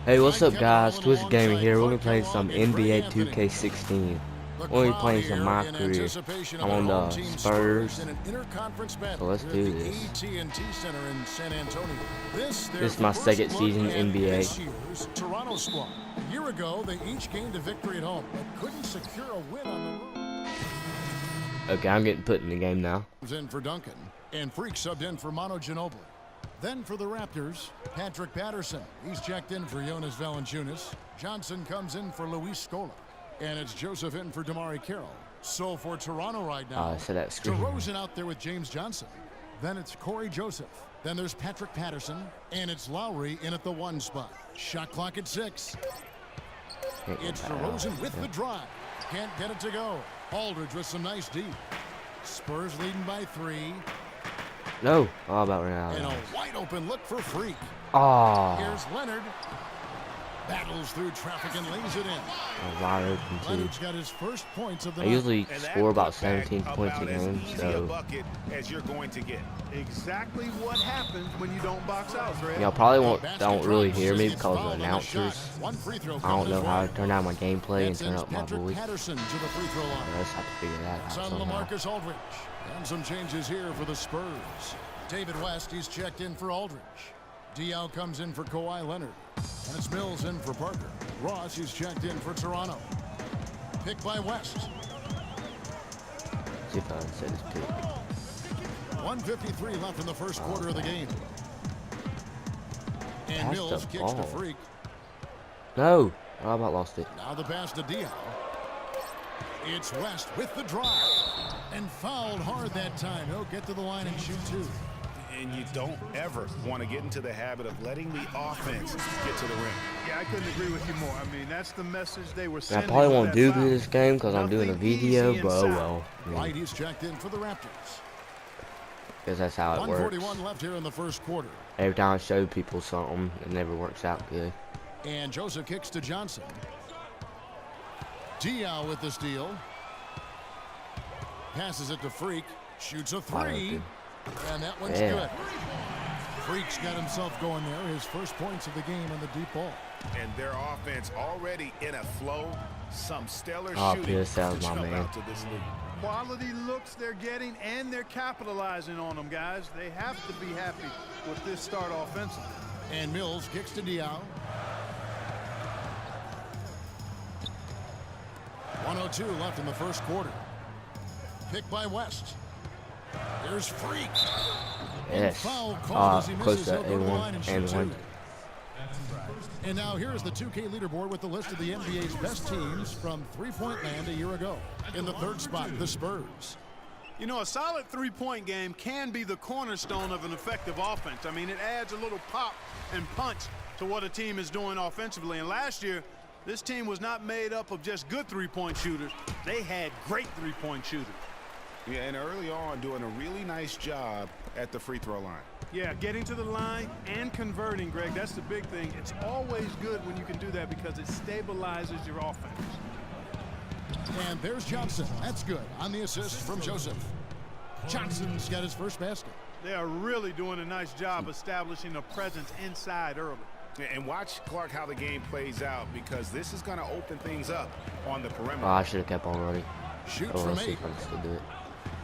Hey, what's up guys? Twisted Gaming here. We're gonna be playing some NBA 2K16. We're gonna be playing some my career. I'm on the Spurs. So let's do this. This is my second season in NBA. Toronto squad. A year ago, they each gained a victory at home, but couldn't secure a win on the road. Okay, I'm getting put in the game now. In for Duncan, and Freak subbed in for Manu Ginobili. Then for the Raptors, Patrick Patterson. He's checked in for Jonas Valanciunas. Johnson comes in for Luis Scola. And it's Joseph in for Damari Carroll. So for Toronto right now, DeRozan out there with James Johnson. Then it's Corey Joseph. Then there's Patrick Patterson. And it's Lowry in at the 1 spot. Shot clock at 6. It's DeRozan with the drive. Can't get it to go. Aldridge with some nice D. Spurs leading by 3. No. Oh, about right now. And a wide open look for Freak. Oh. Here's Leonard. Battles through traffic and lays it in. Wide open too. Leonard's got his first points of the I usually score about 17 points a game, so as you're going to get. Exactly what happens when you don't box out, Greg. y'all probably don't really hear me because of the announcers. I don't know how to turn down my gameplay and turn up my voice. I just have to figure that out somehow. LaMarcus Aldridge. And some changes here for the Spurs. David West, he's checked in for Aldridge. Diaw comes in for Kawhi Leonard. And it's Mills in for Parker. Ross, he's checked in for Toronto. Pick by West. See if I can say this pick. 1:53 left in the first quarter of the game. And Mills kicks to Freak. No. I about lost it. Now the pass to Diaw. It's West with the drive. And fouled hard that time. He'll get to the line and shoot 2. And you don't ever want to get into the habit of letting the offense get to the rim. Yeah, I couldn't agree with you more. I mean, that's the message they were sending. I probably won't do this game because I'm doing a video, but oh well. Right, he's checked in for the Raptors. Because that's how it works. 1:41 left here in the first quarter. Every time I show people something, it never works out good. And Joseph kicks to Johnson. Diaw with the steal. Passes it to Freak. Shoots a 3. And that one's good. Freak's got himself going there. His first points of the game on the deep ball. And their offense already in a flow. Some stellar shooting Pierce, that was my man. to this league. Quality looks they're getting, and they're capitalizing on them, guys. They have to be happy with this start offensively. And Mills kicks to Diaw. 1:02 left in the first quarter. Pick by West. There's Freak. Yes. Foul called as he misses. Close to He'll go to the line A1 and shoot 2. 1. And now here's the 2K leaderboard with the list of the NBA's best teams from three-point land a year ago. In the 3rd spot, the Spurs. You know, a solid three-point game can be the cornerstone of an effective offense. I mean, it adds a little pop and punch to what a team is doing offensively. And last year, this team was not made up of just good three-point shooters. They had great three-point shooters. Yeah, and early on doing a really nice job at the free throw line. Yeah, getting to the line and converting, Greg, that's the big thing. It's always good when you can do that because it stabilizes your offense. And there's Johnson. That's good on the assist from Joseph. Johnson's got his first basket. They are really doing a nice job establishing a presence inside early. And watch, Clark, how the game plays out because this is going to open things up on the perimeter. Oh, I should have kept on running. Shoots from 8. See if I can still do it.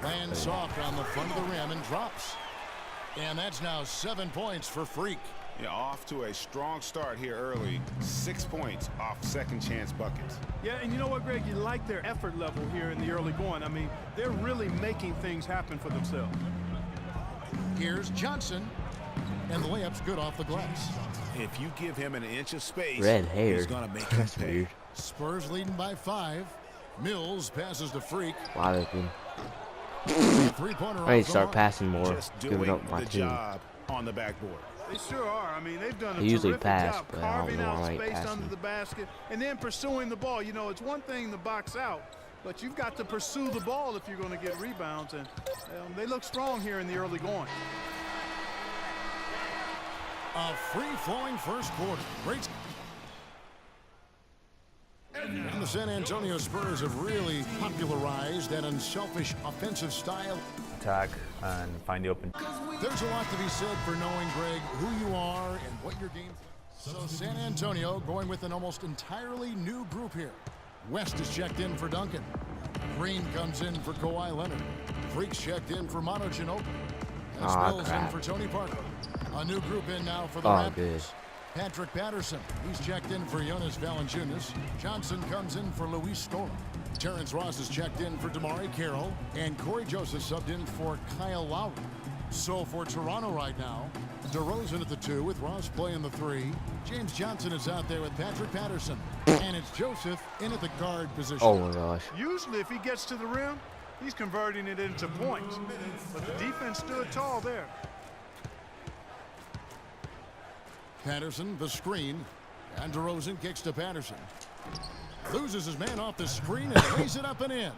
Lands soft on the front of the rim and drops. And that's now 7 points for Freak. Yeah, off to a strong start here early. 6 points off second chance buckets. Yeah, and you know what, Greg? You like their effort level here in the early going. I mean, they're really making things happen for themselves. Here's Johnson. And the layup's good off the glass. If you give him an inch of space, Red hair. he's going to make That's it pay. weird. Spurs leading by 5. Mills passes to Freak. Wide open. Three-pointer. I need to start passing more. Just Giving doing up my the team. job on the backboard. They sure are. I mean, they've done a usually terrific pass, job but I don't carving know out why I ain't space passing. under the basket and then pursuing the ball. You know, it's one thing to box out, but you've got to pursue the ball if you're going to get rebounds, and they look strong here in the early going. A free-flowing first quarter. Great. And the San Antonio Spurs have really popularized that unselfish offensive style. Attack and find the open. There's a lot to be said for knowing, Greg, who you are and what your game. So San Antonio going with an almost entirely new group here. West is checked in for Duncan. Green comes in for Kawhi Leonard. Freaks checked in for Manu Ginobili. And Mills in for Tony Parker. A new group in now for the Raptors. Good. Patrick Patterson, he's checked in for Jonas Valanciunas. Johnson comes in for Luis Scola. Terrence Ross is checked in for DeMarre Carroll. And Corey Joseph subbed in for Kyle Lowry. So for Toronto right now, DeRozan at the 2 with Ross playing the 3. James Johnson is out there with Patrick Patterson. And it's Joseph in at the guard position. Oh my gosh. Usually if he gets to the rim, he's converting it into points. But the defense stood tall there. Patterson, the screen. And DeRozan kicks to Patterson. Loses his man off the screen and lays it up and in.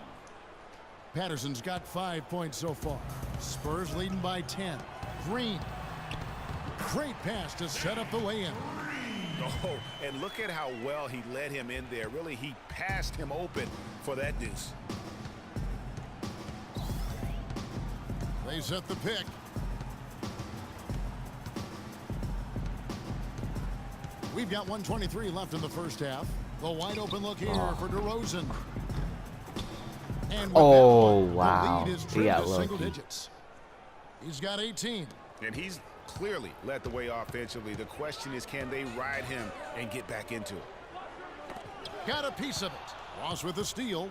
Patterson's got 5 points so far. Spurs leading by 10. Green. Great pass to set up the lay-in. Oh, and look at how well he led him in there. Really, he passed him open for that deuce. They set the pick. We've got 1:23 left in the first half. The wide open look here for DeRozan. And with Oh, that one, wow. the lead is He trimmed got to single lucky. digits. He's got 18. And he's clearly led the way offensively. The question is, can they ride him and get back into it? Got a piece of it. Ross with the steal.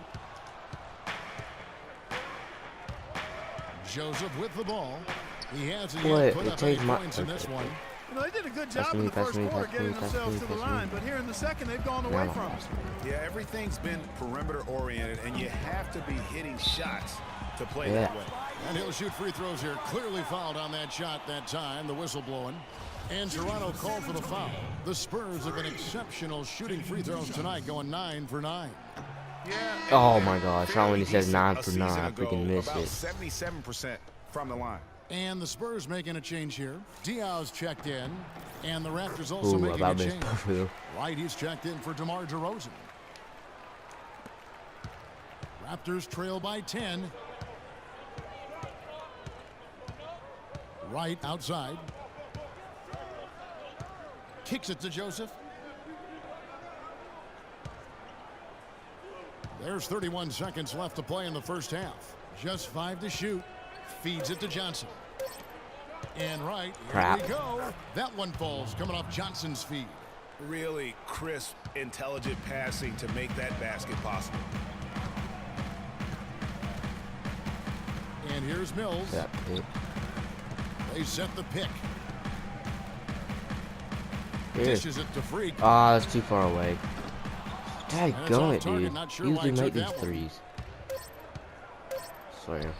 Joseph with the ball. He hasn't Boy, yet put it up any takes my- points in this okay. one. You know, they did a good Pass job me, in the pass first me, quarter pass me, getting pass themselves me, to the pass me. line, but here in the second, they've gone away Yeah. from it. Yeah, everything's been perimeter oriented, and you have to be hitting shots to play that way. And he'll shoot free throws here. Clearly fouled on that shot that time. The whistle blowing. And Toronto called for the foul. The Spurs have been exceptional shooting free throws tonight, going 9 for 9. Yeah. Oh my gosh. Not when he says Decent 9 a for season 9. I ago, freaking missed about it. 77% from the line. And the Spurs making a change here. Diaw's checked in. And the Raptors also Ooh, making a about change. this. Right, he's checked in for DeMar DeRozan. Raptors trail by 10. Right outside. Kicks it to Joseph. There's 31 seconds left to play in the first half. Just 5 to shoot. Feeds it to Johnson. And right, Crap. here we go. That one falls coming off Johnson's feet. Really crisp, intelligent passing to make that basket possible. And here's Mills. That pick. They set the pick. Here. Dishes it to Freak. Ah, that's too far away. And it's Daggone off it, target, dude. not sure Usually why he make took these that one. threes. Swear.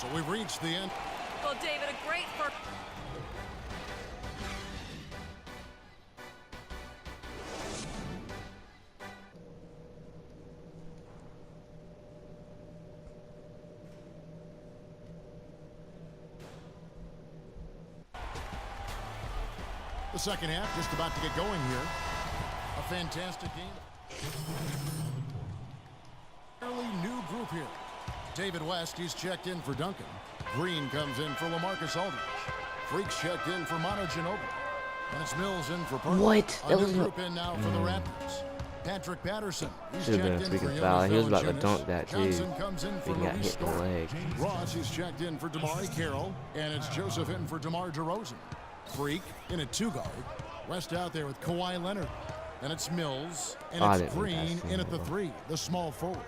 So we've reached the end. Well, David, a great first. The second half just about to get going here. A fantastic game. Fairly new group here. David West, he's checked in for Duncan. Green comes in for LaMarcus Aldridge. Freaks checked in for Manu Ginobili. And it's Mills in for Parker. What? A That new was group in now for the Raptors. Patrick Patterson, he's Should've been a checked in for freaking Jonas foul. He was about to Valanciunas. dunk that, too. Johnson comes in for He got Luis hit in the Scola. leg. Ross, he's checked in for DeMarre Carroll. And it's Joseph in for DeMar DeRozan. Freak in a 2-guard. West out there with Kawhi Leonard. And it's Mills. And I it's didn't Green think that's in at the him. 3, the small forward.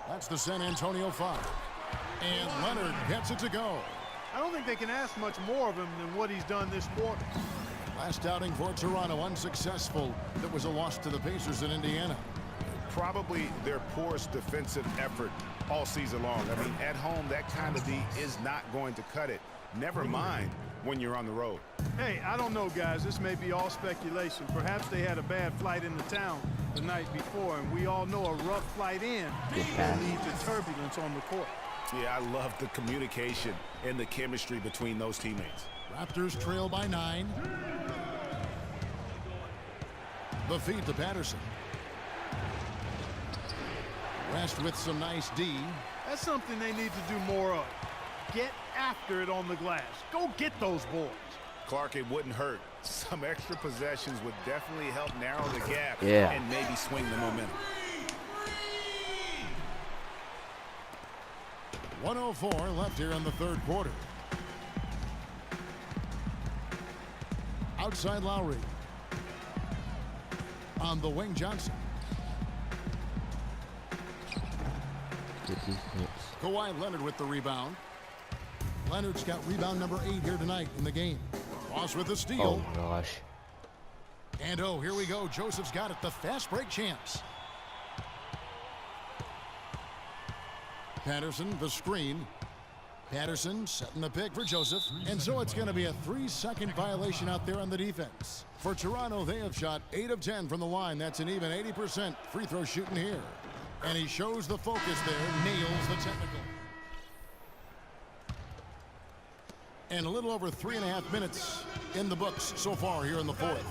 That's the San Antonio 5. And Leonard gets it to go. I don't think they can ask much more of him than what he's done this quarter. Last outing for Toronto, unsuccessful. That was a loss to the Pacers in Indiana. Probably their poorest defensive effort all season long. I mean, at home, that kind of D is not going to cut it. Never mind when you're on the road. Hey, I don't know, guys. This may be all speculation. Perhaps they had a bad flight into town the night before, and we all know a rough flight in can lead to turbulence on the court. Yeah, I love the communication and the chemistry between those teammates. Raptors trail by 9. The feed to Patterson. West with some nice D. That's something they need to do more of. Get after it on the glass. Go get those boards. Clark, it wouldn't hurt. Some extra possessions would definitely help narrow the gap and maybe swing the momentum. 1:04 left here in the third quarter. Outside Lowry. On the wing, Johnson. Kawhi Leonard with the rebound. Leonard's got rebound number 8 here tonight in the game. Ross with the steal. Oh my gosh. And oh, here we go. Joseph's got it. The fast break champs. Patterson, the screen. Patterson setting the pick for Joseph. And so it's going to be a 3-second violation out there on the defense. For Toronto, they have shot 8 of 10 from the line. That's an even 80% free throw shooting here. And he shows the focus there, nails the technical. And a little over 3.5 minutes in the books so far here in the fourth.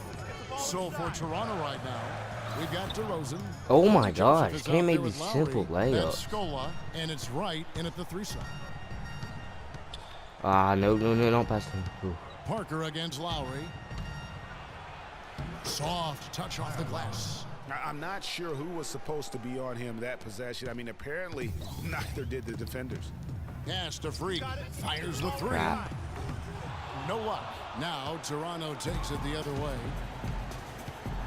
So for Toronto right now, we've got DeRozan. Oh my gosh, can't make these simple layups. That's Scola, and it's right in at the 3 side. No, don't pass him. Ooh. Parker against Lowry. Soft touch off the glass. Now, I'm not sure who was supposed to be on him that possession. I mean, apparently neither did the defenders. Pass to Freak. Fires the 3. Crap. No luck. Now Toronto takes it the other way.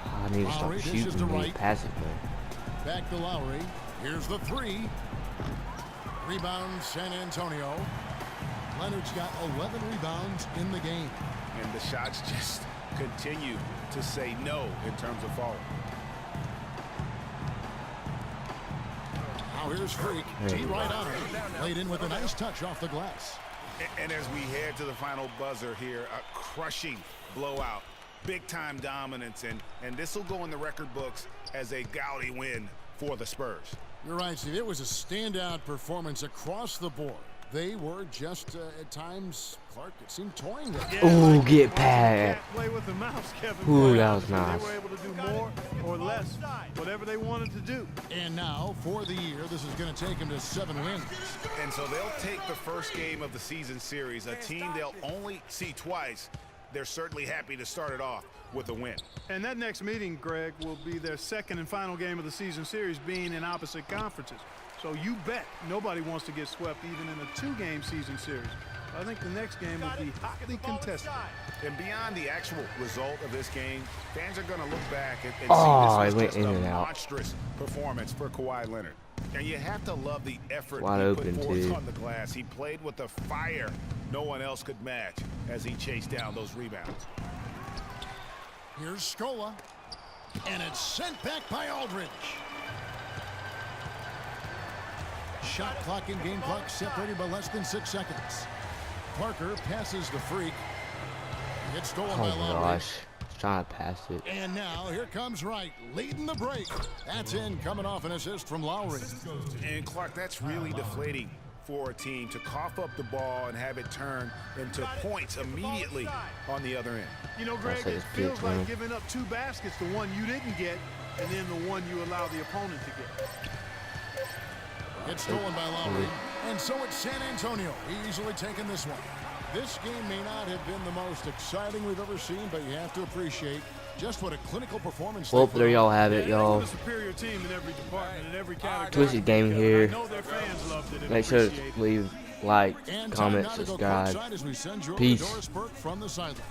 I need to stop Lowry dishes to shooting right. these passes, man. Back to Lowry. Here's the 3. Rebound San Antonio. Leonard's got 11 rebounds in the game. And the shots just continue to say no in terms of falling. Now here's Freak. T right on it. Laid in with a nice touch off the glass. And as we head to the final buzzer here, a crushing blowout, big-time dominance, and this will go in the record books as a gaudy win for the Spurs. You're right, Steve. It was a standout performance across the board. They were just, at times, Clark, it seemed toying with. Ooh, get past. Play with the mouse, Kevin. Ooh, that was nice. They were able to do more or less, whatever they wanted to do. And now, for the year, this is going to take them to 7 wins. And so they'll take the first game of the season series, a team they'll only see twice. They're certainly happy to start it off with a win. And that next meeting, Greg, will be their second and final game of the season series, being in opposite conferences. So you bet nobody wants to get swept even in a 2-game season series. I think the next game will be hotly contested. And beyond the actual result of this game, fans are going to look back and see It this went was in just and a out. monstrous performance for Kawhi Leonard. And you have to love the effort Wide he open, put forth too. on the glass. He played with a fire no one else could match as he chased down those rebounds. Here's Scola. And it's sent back by Aldridge. Shot clock and game clock separated by less than 6 seconds. Parker passes the Freak. It's stolen by Oh my Lowry. gosh. Trying to pass it. And now here comes Wright leading the break. That's in, coming off an assist from Lowry. And Clark, that's really deflating for a team to cough up the ball and have it turn into points immediately on the other end. You know, Greg, said it it's feels big, like man. giving up 2 baskets, the one you didn't get, and then the one you allow the opponent to get. It's stolen by Lowry. And so it's San Antonio easily taking this one. This game may not have been the most exciting we've ever seen, but you have to appreciate just what a clinical performance. Well, there y'all have it, They were y'all. a superior team in every department, in every category. Twisted Gaming here. I know their fans loved it and Make sure appreciated it. to leave, like, And time comment, now to go subscribe. courtside as we send you over to Peace. Doris Burke from the sideline.